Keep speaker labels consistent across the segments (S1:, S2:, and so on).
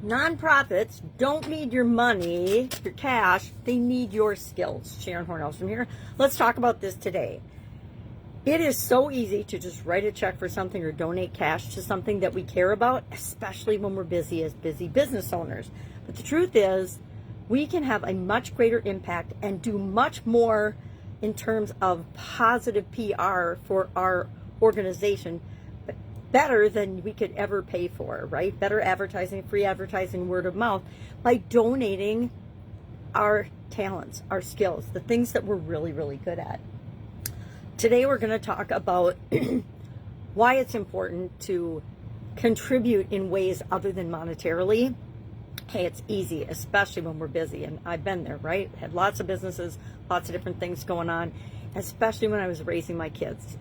S1: Nonprofits don't need your money, your cash, they need your skills. Sharon, Horne-Ellstrom here. Let's talk about this today. It is so easy to just write a check for something or donate cash to something that we care about, especially when we're busy as busy business owners. But the truth is, we can have a much greater impact and do much more in terms of positive PR for our organization, better than we could ever pay for, right? Better advertising, free advertising, word of mouth, by donating our talents, our skills, the things that we're really, really good at. Today we're going to talk about why it's important to contribute in ways other than monetarily. Hey, it's easy, especially when we're busy, and I've been there, right? Had lots of businesses, lots of different things going on, especially when I was raising my kids.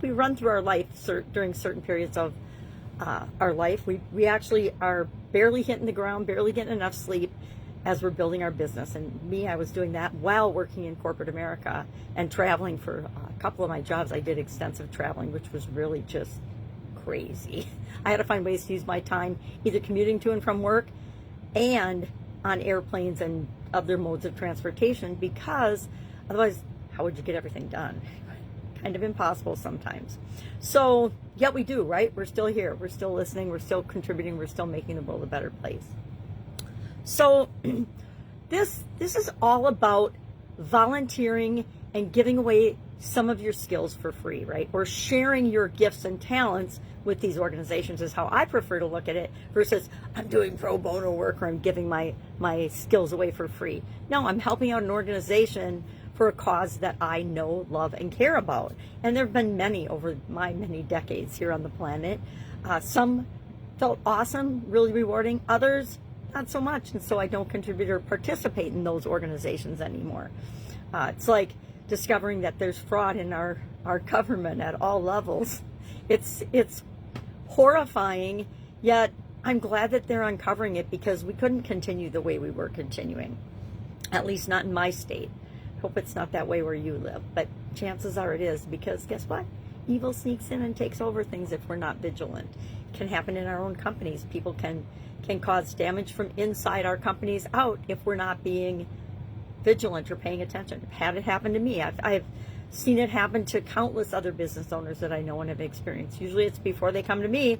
S1: We run through our life during certain periods of our life. We actually are barely hitting the ground, barely getting enough sleep as we're building our business. And me, I was doing that while working in corporate America and traveling for a couple of my jobs. I did extensive traveling, which was really just crazy. I had to find ways to use my time either commuting to and from work and on airplanes and other modes of transportation, because otherwise, how would you get everything done? Kind of impossible sometimes. So, yet we do, right? We're still here. We're still listening. We're still contributing. We're still making the world a better place. So, this is all about volunteering and giving away some of your skills for free, right? Or sharing your gifts and talents with these organizations is how I prefer to look at it, versus I'm doing pro bono work or I'm giving my skills away for free. No, I'm helping out an organization for a cause that I know, love, and care about. And there have been many over my many decades here on the planet. Some felt awesome, really rewarding. Others, not so much. And so I don't contribute or participate in those organizations anymore. It's like discovering that there's fraud in our government at all levels. It's horrifying, yet I'm glad that they're uncovering it, because we couldn't continue the way we were continuing, at least not in my state. Hope it's not that way where you live, but chances are it is, because guess what? Evil sneaks in and takes over things if we're not vigilant. It can happen in our own companies. People can cause damage from inside our companies out if we're not being vigilant or paying attention. I've had it happen to me. I've seen it happen to countless other business owners that I know and have experienced. Usually it's before they come to me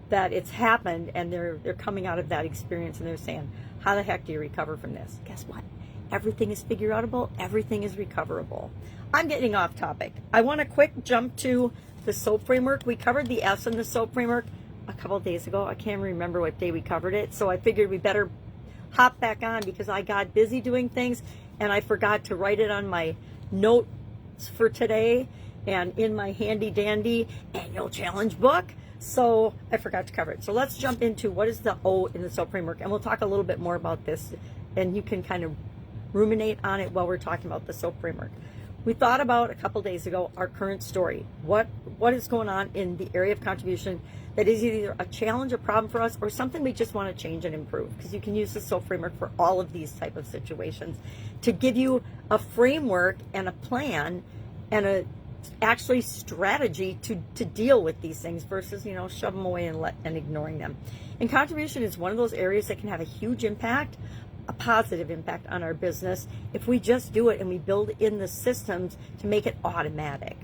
S1: that it's happened, and they're coming out of that experience and they're saying, how the heck do you recover from this? Guess what? Everything is figure outable. Everything is recoverable. I'm getting off topic. I want a quick jump to the SOAP framework. We covered the S in the SOAP framework a couple of days ago. I can't remember what day we covered it, so I figured we better hop back on, because I got busy doing things and I forgot to write it on my notes for today and in my handy dandy annual challenge book. So I forgot to cover it. So let's jump into what is the O in the SOAP framework, and we'll talk a little bit more about this, and you can kind of ruminate on it while we're talking about the SOAP framework. We thought about a couple days ago our current story. What is going on in the area of contribution that is either a challenge, a problem for us, or something we just want to change and improve, because you can use the SOAP framework for all of these type of situations to give you a framework and a plan and a actually strategy to deal with these things, versus shove them away and ignoring them. And contribution is one of those areas that can have a huge impact, a positive impact on our business, if we just do it and we build in the systems to make it automatic.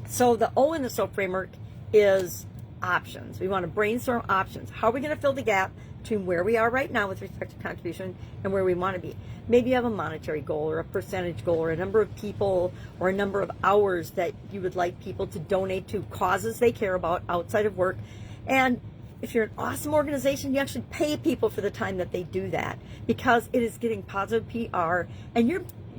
S1: So the O in the SOAP framework is options. We want to brainstorm options. How are we going to fill the gap between where we are right now with respect to contribution and where we want to be? Maybe you have a monetary goal or a percentage goal or a number of people or a number of hours that you would like people to donate to causes they care about outside of work. And if you're an awesome organization, you actually pay people for the time that they do that, because it is getting positive PR and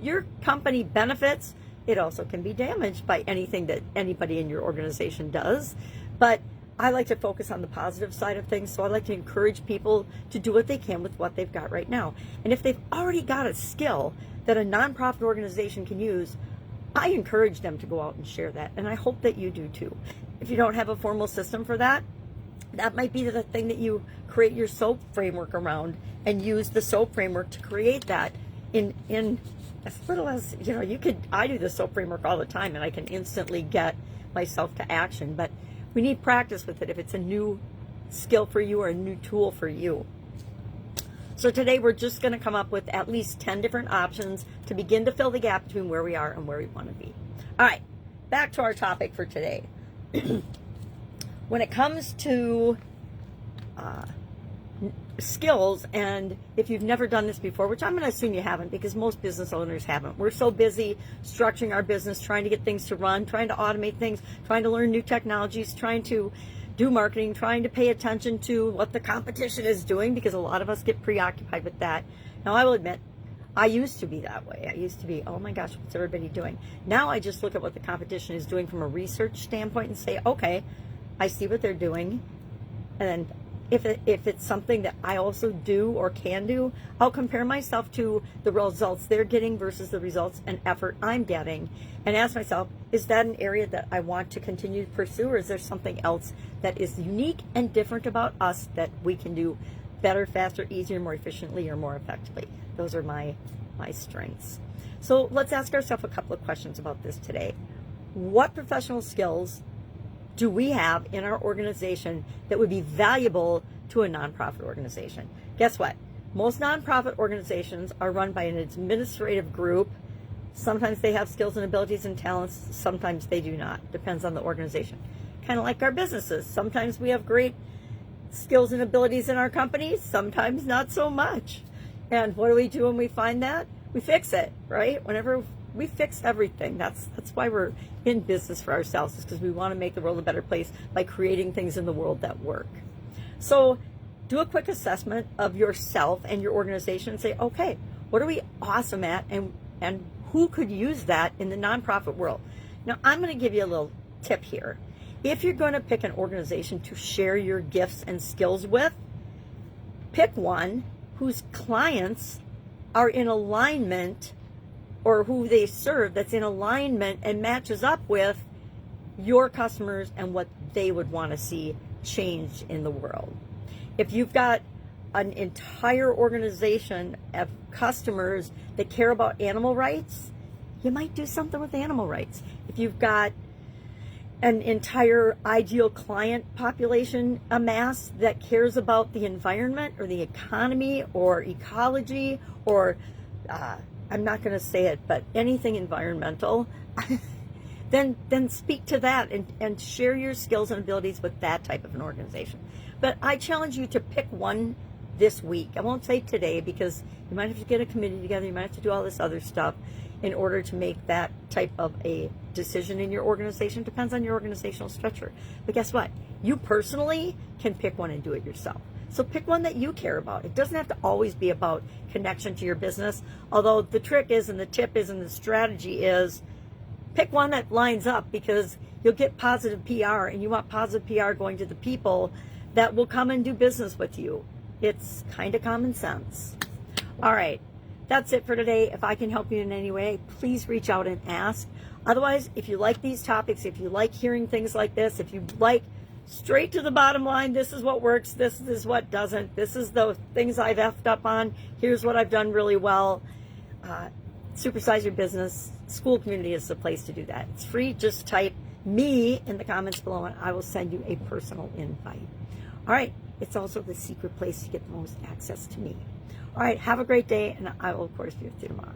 S1: your company benefits. It also can be damaged by anything that anybody in your organization does. But I like to focus on the positive side of things, so I like to encourage people to do what they can with what they've got right now. And if they've already got a skill that a nonprofit organization can use, I encourage them to go out and share that, and I hope that you do too. If you don't have a formal system for that, that might be the thing that you create your SOAP framework around, and use the SOAP framework to create that in as little as, I do the SOAP framework all the time, and I can instantly get myself to action, but we need practice with it if it's a new skill for you or a new tool for you. So today we're just going to come up with at least 10 different options to begin to fill the gap between where we are and where we want to be. All right, back to our topic for today. When it comes to skills, and if you've never done this before, which I'm going to assume you haven't because most business owners haven't. We're so busy structuring our business, trying to get things to run, trying to automate things, trying to learn new technologies, trying to do marketing, trying to pay attention to what the competition is doing, because a lot of us get preoccupied with that. Now, I will admit, I used to be that way. I used to be, oh my gosh, what's everybody doing? Now I just look at what the competition is doing from a research standpoint and say, okay, I see what they're doing. And then if it's something that I also do or can do, I'll compare myself to the results they're getting versus the results and effort I'm getting, and ask myself, is that an area that I want to continue to pursue, or is there something else that is unique and different about us that we can do better, faster, easier, more efficiently, or more effectively? Those are my strengths. So let's ask ourselves a couple of questions about this today. What professional skills do we have in our organization that would be valuable to a nonprofit organization? Guess what? Most nonprofit organizations are run by an administrative group. Sometimes they have skills and abilities and talents. Sometimes they do not. Depends on the organization. Kind of like our businesses. Sometimes we have great skills and abilities in our companies. Sometimes not so much. And what do we do when we find that? We fix it, right? Whenever we fix everything. That's why we're in business for ourselves, is because we want to make the world a better place by creating things in the world that work. So do a quick assessment of yourself and your organization and say, okay, what are we awesome at, and who could use that in the nonprofit world? Now, I'm going to give you a little tip here. If you're going to pick an organization to share your gifts and skills with, pick one whose clients are in alignment, or who they serve that's in alignment and matches up with your customers and what they would want to see change in the world. If you've got an entire organization of customers that care about animal rights, you might do something with animal rights. If you've got an entire ideal client population amassed that cares about the environment or the economy or ecology or I'm not going to say it, but anything environmental, then speak to that and share your skills and abilities with that type of an organization. But I challenge you to pick one this week. I won't say today, because you might have to get a committee together. You might have to do all this other stuff in order to make that type of a decision in your organization. Depends on your organizational structure. But guess what? You personally can pick one and do it yourself. So pick one that you care about. It doesn't have to always be about connection to your business. Although the trick is, and the tip is, and the strategy is, pick one that lines up, because you'll get positive PR, and you want positive PR going to the people that will come and do business with you. It's kind of common sense. All right. That's it for today. If I can help you in any way, please reach out and ask. Otherwise, if you like these topics, if you like hearing things like this, if you like straight to the bottom line, this is what works, this is what doesn't, this is the things I've effed up on, here's what I've done really well, Supersize Your Business School Community is the place to do that. It's free. Just type me in the comments below and I will send you a personal invite. All right. It's also the secret place to get the most access to me. All right. Have a great day, and I will, of course, be with you tomorrow.